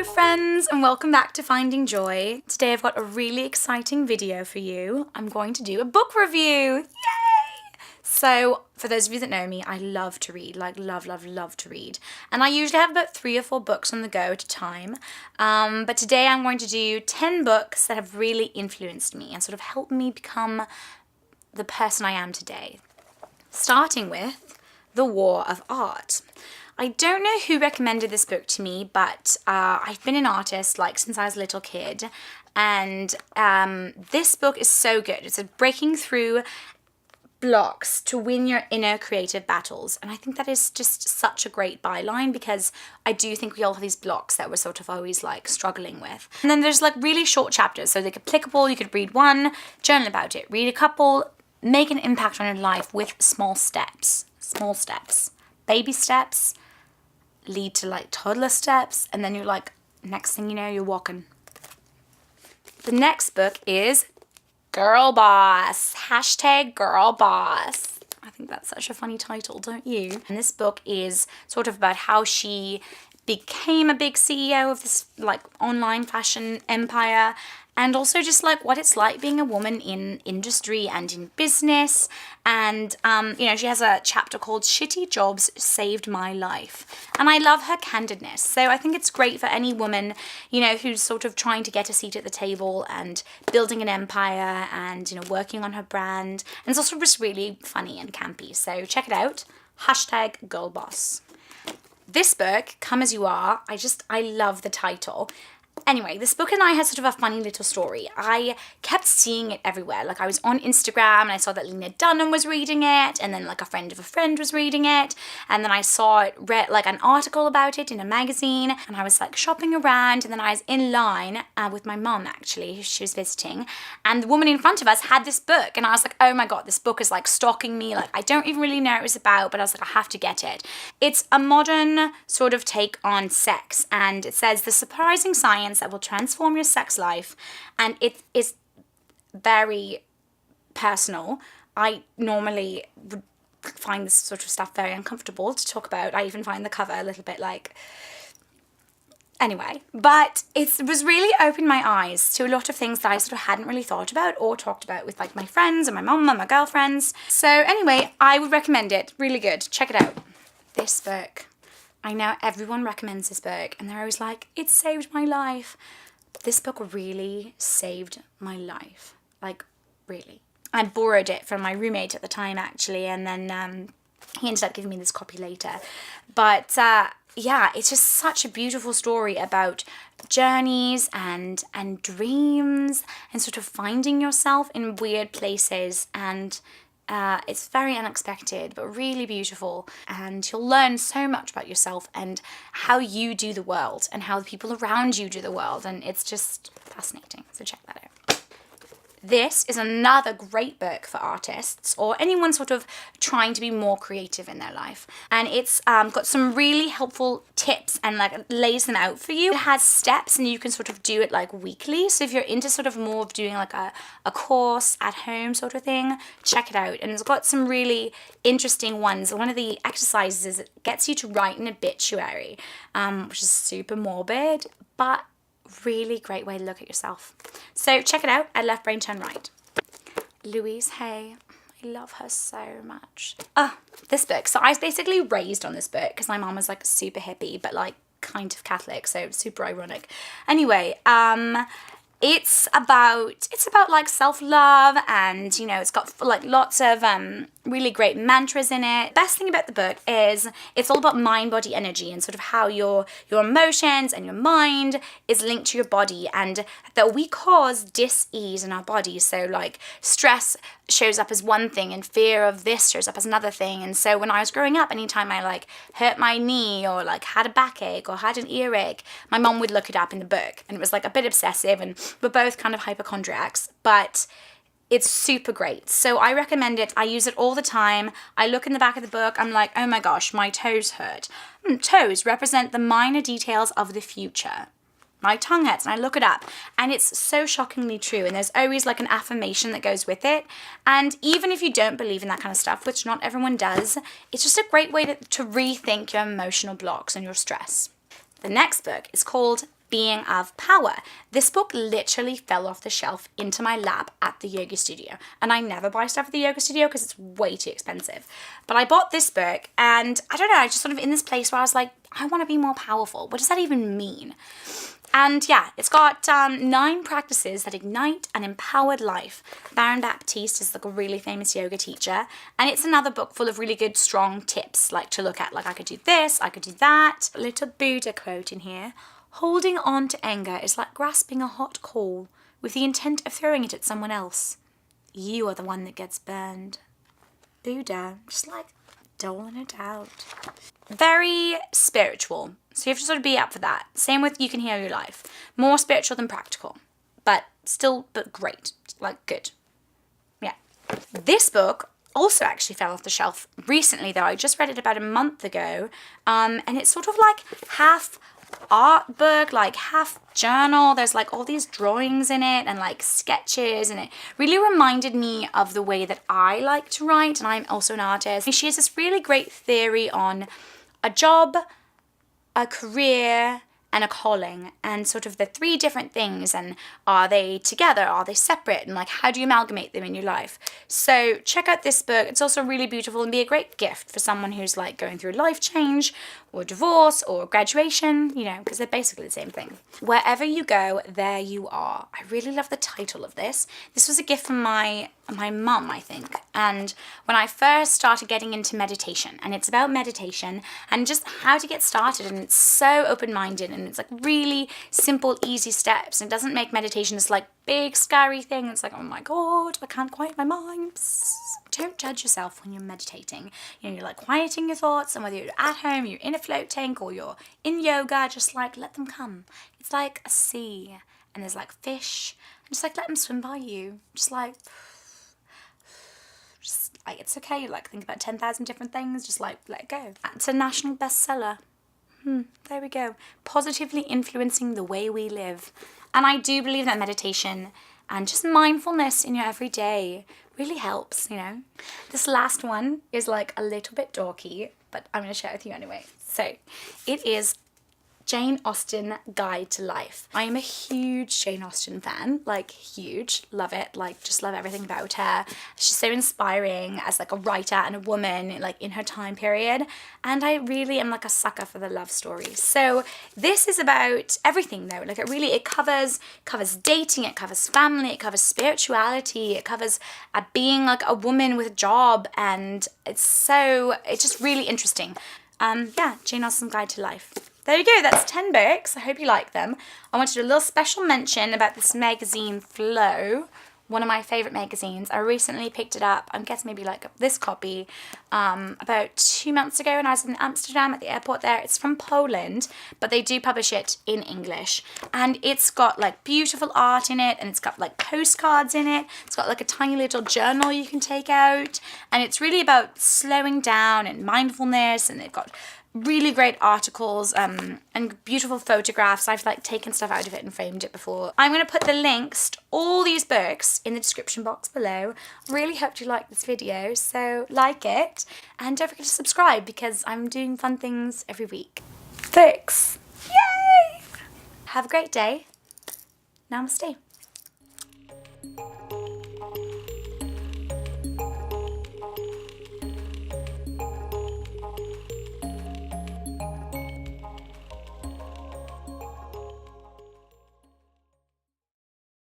Hello friends and welcome back to Finding Joy. Today I've got a really exciting video for you. I'm going to do a book review. Yay! So for those of you that know me, I love to read, like love to read. And I usually have about 3 or 4 books on the go at a time. But today I'm going to do 10 books that have really influenced me and sort of helped me become the person I am today. Starting with The War of Art. I don't know who recommended this book to me, but I've been an artist like since I was a little kid, and this book is so good. It's a breaking through blocks to win your inner creative battles, and I think that is just such a great byline because I do think we all have these blocks that we're sort of always like struggling with. And then there's like really short chapters, so they're applicable. You could read one, journal about it, read a couple, make an impact on your life with small steps. Small steps, baby steps lead to like toddler steps, and then you're like, next thing you know, you're walking. The next book is Girl Boss, #Girl Boss. I think that's such a funny title, don't you? And this book is sort of about how she became a big CEO of this like online fashion empire, and also just like what it's like being a woman in industry and in business. And you know, she has a chapter called Shitty Jobs Saved My Life, and I love her candidness. So I think it's great for any woman, you know, who's sort of trying to get a seat at the table and building an empire and, you know, working on her brand. And it's also just really funny and campy, so check it out. #Girl Boss. This book, Come As You Are, I love the title. Anyway, this book and I had sort of a funny little story. I kept seeing it everywhere. Like I was on Instagram and I saw that Lena Dunham was reading it, and then like a friend of a friend was reading it, and then I saw it read like an article about it in a magazine, and I was like shopping around, and then I was in line with my mum actually, who she was visiting, and the woman in front of us had this book, and I was like, oh my god, this book is like stalking me. Like I don't even really know what it was about, but I was like, I have to get it. It's a modern sort of take on sex, and it says the surprising science that will transform your sex life, and it is very personal. I normally would find this sort of stuff very uncomfortable to talk about. I even find the cover a little bit like... Anyway, but it was really opened my eyes to a lot of things that I sort of hadn't really thought about or talked about with like my friends and my mum and my girlfriends. So anyway, I would recommend it. Really good. Check it out. This book. I know everyone recommends this book and they're always like, it saved my life. This book really saved my life. Like, really. I borrowed it from my roommate at the time, actually, and then he ended up giving me this copy later. But yeah, it's just such a beautiful story about journeys and dreams and sort of finding yourself in weird places, and it's very unexpected but really beautiful, and you'll learn so much about yourself and how you do the world and how the people around you do the world, and it's just fascinating, so check that out. This is another great book for artists or anyone sort of trying to be more creative in their life. And it's got some really helpful tips and like lays them out for you. It has steps and you can sort of do it like weekly. So if you're into sort of more of doing like a course at home sort of thing, check it out. And it's got some really interesting ones. One of the exercises is it gets you to write an obituary, which is super morbid, but really great way to look at yourself. So check it out at Left Brain Turn Right. Louise Hay. I love her so much. This book. So I was basically raised on this book because my mom was like super hippie but like kind of Catholic, so super ironic. Anyway, it's about like self-love, and you know, it's got like lots of really great mantras in it. Best thing about the book is it's all about mind body energy and sort of how your emotions and your mind is linked to your body, and that we cause dis-ease in our bodies. So like stress shows up as one thing and fear of this shows up as another thing. And so when I was growing up, anytime I like hurt my knee or like had a backache or had an earache, my mom would look it up in the book, and it was like a bit obsessive, and we're both kind of hypochondriacs, but it's super great. So I recommend it. I use it all the time. I look in the back of the book, I'm like, oh my gosh, my toes hurt. Toes represent the minor details of the future. My tongue hurts, and I look it up, and it's so shockingly true, and there's always like an affirmation that goes with it. And even if you don't believe in that kind of stuff, which not everyone does, it's just a great way to rethink your emotional blocks and your stress. The next book is called Being of Power. This book literally fell off the shelf into my lap at the yoga studio. And I never buy stuff at the yoga studio because it's way too expensive. But I bought this book and I don't know, I just sort of in this place where I was like, I want to be more powerful. What does that even mean? And yeah, it's got 9 practices that ignite an empowered life. Baron Baptiste is like a really famous yoga teacher. And it's another book full of really good, strong tips like to look at. Like I could do this, I could do that. A little Buddha quote in here. Holding on to anger is like grasping a hot coal with the intent of throwing it at someone else. You are the one that gets burned. Buddha, just like doling it out. Very spiritual. So you have to sort of be up for that. Same with You Can Heal Your Life. More spiritual than practical. But great. Like good. Yeah. This book also actually fell off the shelf recently though. I just read it about a month ago. And it's sort of like half art book, like half journal. There's like all these drawings in it and like sketches, and it really reminded me of the way that I like to write, and I'm also an artist. She has this really great theory on a job, a career, and a calling, and sort of the 3 different things, and are they together, are they separate, and like how do you amalgamate them in your life. So check out this book. It's also really beautiful and be a great gift for someone who's like going through life change or divorce or graduation, you know, because they're basically the same thing. Wherever you go, there you are. I really love the title of this. This was a gift from my mum, I think. And when I first started getting into meditation, and it's about meditation and just how to get started, and it's so open-minded, and it's like really simple, easy steps, and it doesn't make meditation this like big scary thing. It's like, oh my god, I can't quiet my mind. Don't judge yourself when you're meditating. You know, you're like quieting your thoughts, and whether you're at home, you're in a float tank, or you're in yoga, just like let them come. It's like a sea, and there's like fish, and just like let them swim by you. Just like it's okay. Like think about 10,000 different things. Just like let it go. It's a national bestseller. There we go. Positively influencing the way we live. And I do believe that meditation and just mindfulness in your everyday really helps, you know. This last one is like a little bit dorky, but I'm going to share it with you anyway. So it is Jane Austen Guide to Life. I am a huge Jane Austen fan, like huge, love it, like just love everything about her. She's so inspiring as like a writer and a woman like in her time period, and I really am like a sucker for the love stories. So this is about everything though, like it covers dating, it covers family, it covers spirituality, it covers being like a woman with a job, and it's just really interesting. Yeah, Jane Austen Guide to Life. There you go, that's 10 books. I hope you like them. I want to do a little special mention about this magazine, Flow, one of my favourite magazines. I recently picked it up, I guess maybe like this copy, about 2 months ago when I was in Amsterdam at the airport there. It's from Poland, but they do publish it in English. And it's got like beautiful art in it, and it's got like postcards in it. It's got like a tiny little journal you can take out. And it's really about slowing down and mindfulness, and they've got really great articles and beautiful photographs. I've like taken stuff out of it and framed it before. I'm going to put the links to all these books in the description box below. Really hope you like this video, so like it, and don't forget to subscribe because I'm doing fun things every week. Thanks! Yay! Have a great day. Namaste.